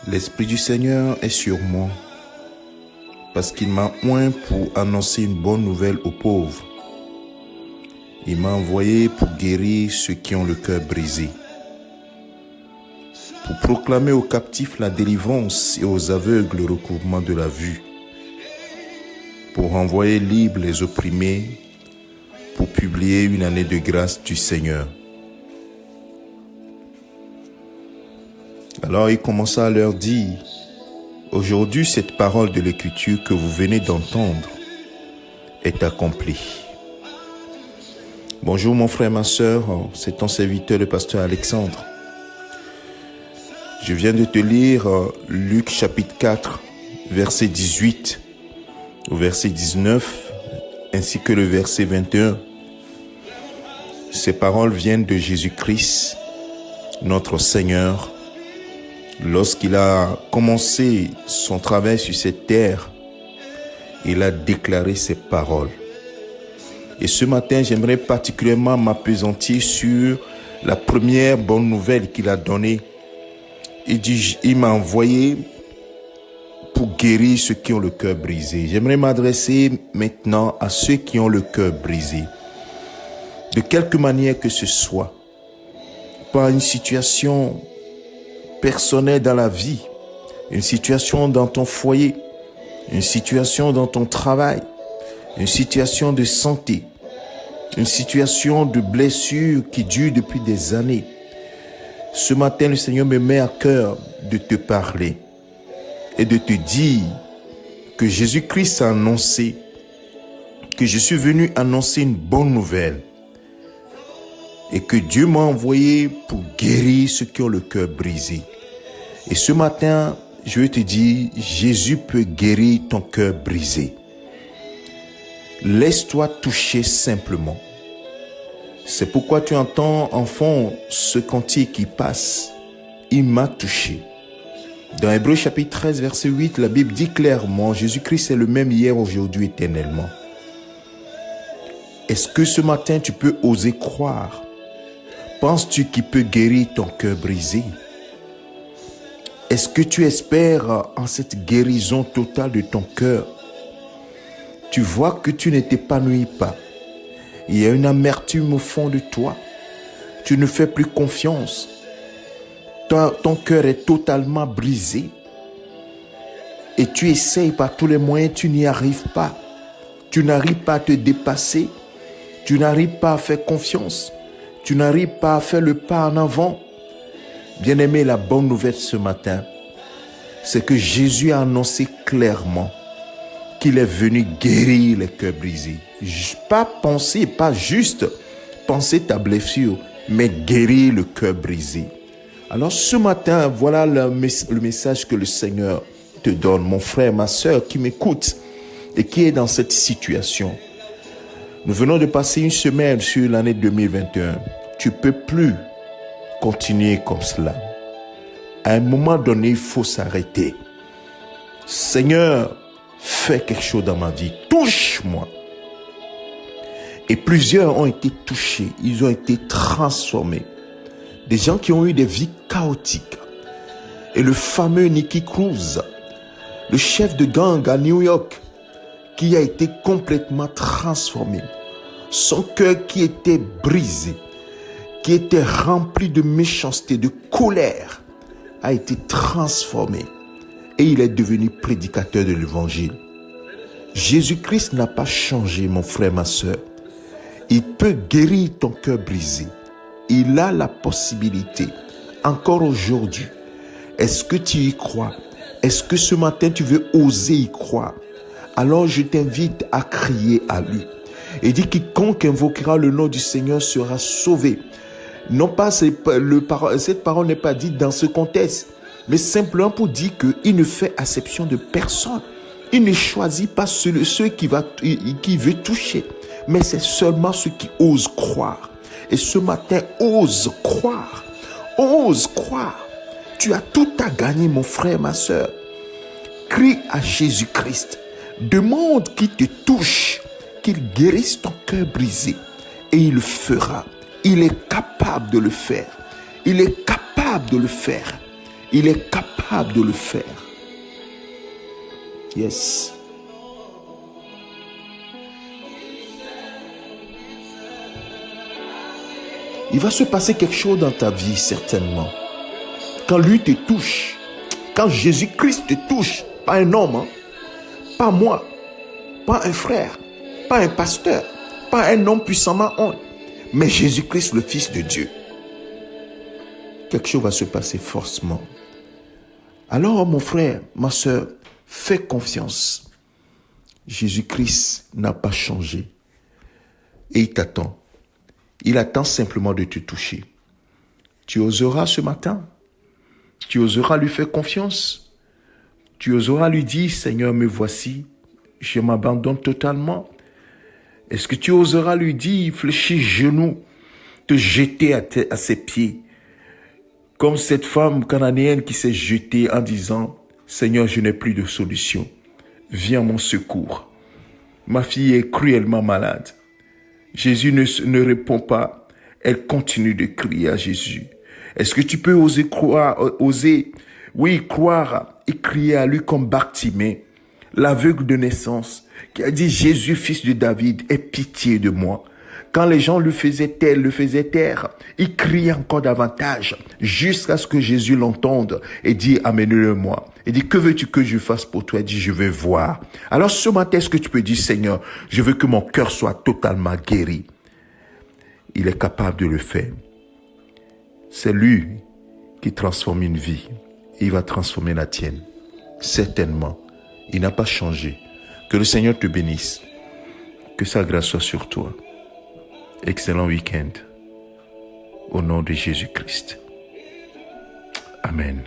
L'Esprit du Seigneur est sur moi, parce qu'il m'a oint pour annoncer une bonne nouvelle aux pauvres. Il m'a envoyé pour guérir ceux qui ont le cœur brisé, pour proclamer aux captifs la délivrance et aux aveugles le recouvrement de la vue, pour renvoyer libres les opprimés, pour publier une année de grâce du Seigneur. Alors il commença à leur dire: aujourd'hui, cette parole de l'Écriture que vous venez d'entendre est accomplie. Bonjour mon frère, ma soeur, c'est ton serviteur le pasteur Alexandre. Je viens de te lire Luc chapitre 4, verset 18 au verset 19, ainsi que le verset 21. Ces paroles viennent de Jésus-Christ, notre Seigneur. Lorsqu'il a commencé son travail sur cette terre, il a déclaré ces paroles. Et ce matin, j'aimerais particulièrement m'appesantir sur la première bonne nouvelle qu'il a donnée. Il m'a envoyé pour guérir ceux qui ont le cœur brisé. J'aimerais m'adresser maintenant à ceux qui ont le cœur brisé. De quelque manière que ce soit, par une situation personnelle dans la vie, une situation dans ton foyer, une situation dans ton travail, une situation de santé, une situation de blessure qui dure depuis des années. Ce matin, le Seigneur me met à cœur de te parler et de te dire que Jésus-Christ a annoncé, que je suis venu annoncer une bonne nouvelle et que Dieu m'a envoyé pour guérir ceux qui ont le cœur brisé. Et ce matin, je veux te dire, Jésus peut guérir ton cœur brisé. Laisse-toi toucher simplement. C'est pourquoi tu entends en fond ce cantique qui passe. Il m'a touché. Dans Hébreux chapitre 13, verset 8, la Bible dit clairement, Jésus-Christ est le même hier, aujourd'hui, éternellement. Est-ce que ce matin tu peux oser croire? Penses-tu qu'il peut guérir ton cœur brisé? Est-ce que tu espères en cette guérison totale de ton cœur? Tu vois que tu ne t'épanouis pas. Il y a une amertume au fond de toi. Tu ne fais plus confiance. Ton cœur est totalement brisé. Et tu essayes par tous les moyens, tu n'y arrives pas. Tu n'arrives pas à te dépasser. Tu n'arrives pas à faire confiance. Tu n'arrives pas à faire le pas en avant. Bien-aimé, la bonne nouvelle ce matin, c'est que Jésus a annoncé clairement qu'il est venu guérir les cœurs brisés. Pas penser, pas juste penser ta blessure, mais guérir le cœur brisé. Alors ce matin, voilà le message que le Seigneur te donne, mon frère, ma soeur qui m'écoute et qui est dans cette situation. Nous venons de passer une semaine sur l'année 2021. Tu ne peux plus continuer comme cela. À un moment donné, il faut s'arrêter. Seigneur, fais quelque chose dans ma vie. Touche-moi. Et plusieurs ont été touchés. Ils ont été transformés. Des gens qui ont eu des vies chaotiques. Et le fameux Nicky Cruz, le chef de gang à New York, qui a été complètement transformé. Son cœur qui était brisé, qui était rempli de méchanceté, de colère, a été transformé. Et il est devenu prédicateur de l'évangile. Jésus-Christ n'a pas changé, mon frère, ma soeur. Il peut guérir ton cœur brisé. Il a la possibilité, encore aujourd'hui. Est-ce que tu y crois? Est-ce que ce matin tu veux oser y croire? Alors je t'invite à crier à lui. Et dit quiconque invoquera le nom du Seigneur sera sauvé. Non pas, cette parole n'est pas dite dans ce contexte, mais simplement pour dire qu'il ne fait acception de personne. Il ne choisit pas ceux qui veut toucher, mais c'est seulement ceux qui osent croire. Et ce matin, ose croire. Ose croire. Tu as tout à gagner, mon frère, ma soeur. Crie à Jésus-Christ. Demande qu'il te touche, qu'il guérisse ton cœur brisé. Et il le fera. Il est capable de le faire. Il est capable de le faire. Il est capable de le faire. Yes. Il va se passer quelque chose dans ta vie, certainement. Quand lui te touche, quand Jésus-Christ te touche, pas un homme, hein, pas moi, pas un frère, pas un pasteur, pas un homme puissamment honte, mais Jésus-Christ, le Fils de Dieu. Quelque chose va se passer forcément. Alors, mon frère, ma soeur, fais confiance. Jésus-Christ n'a pas changé. Et il t'attend. Il attend simplement de te toucher. Tu oseras ce matin. Tu oseras lui faire confiance. Tu oseras lui dire, Seigneur, me voici. Je m'abandonne totalement. Est-ce que tu oseras lui dire, fléchir genoux, te jeter à ses pieds, comme cette femme cananéenne qui s'est jetée en disant, Seigneur, je n'ai plus de solution. Viens à mon secours. Ma fille est cruellement malade. Jésus ne répond pas. Elle continue de crier à Jésus. Est-ce que tu peux croire et crier à lui comme Bartimée, l'aveugle de naissance, qui a dit, Jésus, fils de David, aie pitié de moi. Quand les gens le faisaient taire, il criait encore davantage, jusqu'à ce que Jésus l'entende et dit, amène-le-moi. Il dit, que veux-tu que je fasse pour toi? Il dit, je veux voir. Alors ce matin, est-ce que tu peux dire, Seigneur, je veux que mon cœur soit totalement guéri? Il est capable de le faire. C'est lui qui transforme une vie. Et il va transformer la tienne. Certainement. Il n'a pas changé. Que le Seigneur te bénisse. Que sa grâce soit sur toi. Excellent week-end. Au nom de Jésus-Christ. Amen.